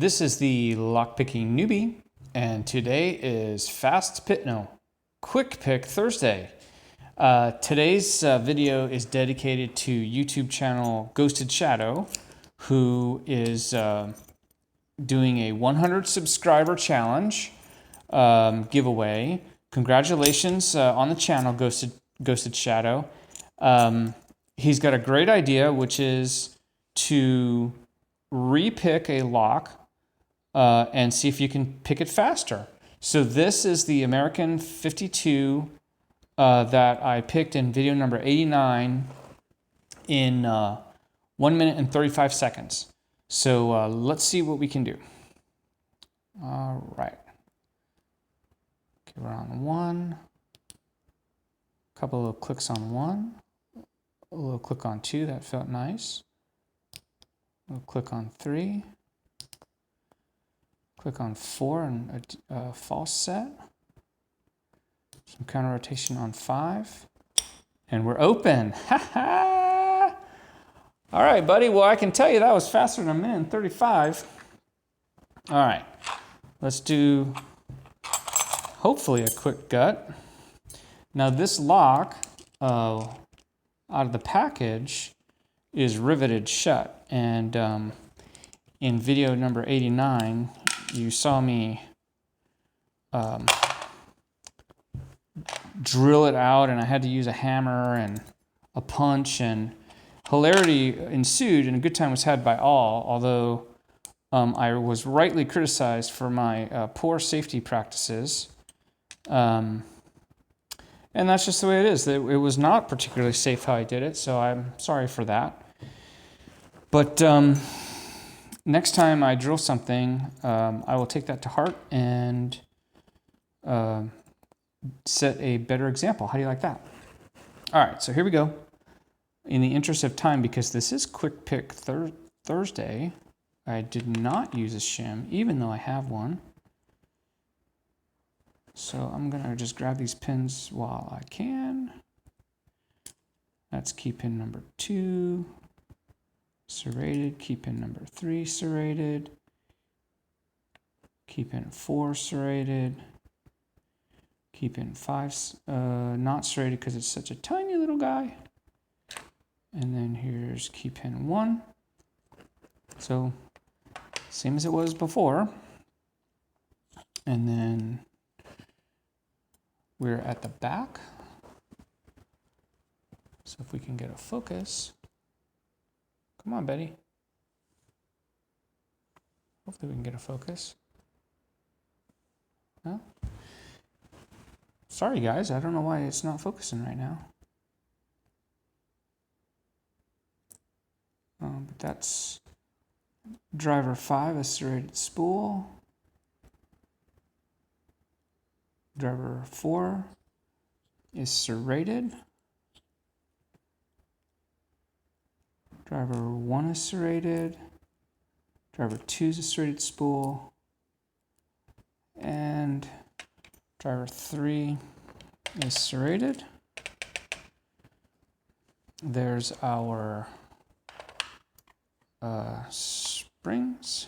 This is the Lockpicking Newbie, and today is Quick Pick Thursday. Today's video is dedicated to YouTube channel Ghosted Shadow, who is doing a 100 subscriber challenge giveaway. Congratulations on the channel, Ghosted Shadow. He's got a great idea, which is to repick a lock and see if you can pick it faster. So this is the American 52 that I picked in video number 89 in 1 minute and 35 seconds. So let's see what we can do. All right. Okay, we're on 1. A couple of clicks on 1. A little click on 2. That felt nice. We'll click on 3. Click on 4 and a false set. Some counter rotation on 5. And we're open. Ha! All right, buddy. Well, I can tell you that was faster than 1 minute and 35. All right. Let's do, hopefully, a quick gut. Now, this lock out of the package is riveted shut. And in video number 89, you saw me drill it out, and I had to use a hammer and a punch, and hilarity ensued, and a good time was had by all, although I was rightly criticized for my poor safety practices. And that's just the way it is. It was not particularly safe how I did it, so I'm sorry for that. But next time I drill something, I will take that to heart and set a better example. How do you like that? All right, so here we go. In the interest of time, because this is Quick Pick Thursday, I did not use a shim, even though I have one. So I'm going to just grab these pins while I can. That's key pin number 2. Serrated, key pin number 3 serrated, key pin 4 serrated, key pin 5 not serrated because it's such a tiny little guy, and then here's key pin 1. So same as it was before, and then we're at the back. So if we can get a focus. Come on, Betty. Hopefully we can get a focus. No? Sorry, guys. I don't know why it's not focusing right now. But that's driver 5, a serrated spool. Driver 4 is serrated. Driver 1 is serrated. Driver 2 is a serrated spool. And driver 3 is serrated. There's our springs.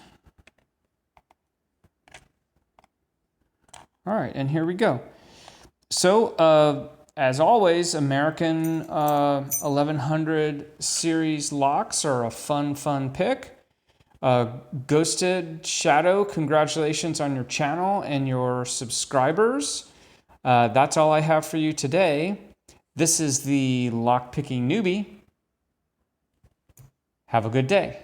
All right, and here we go. So, as always, American 1100 series locks are a fun pick. Ghosted Shadow, congratulations on your channel and your subscribers. That's all I have for you today. This is the Lockpicking Newbie. Have a good day.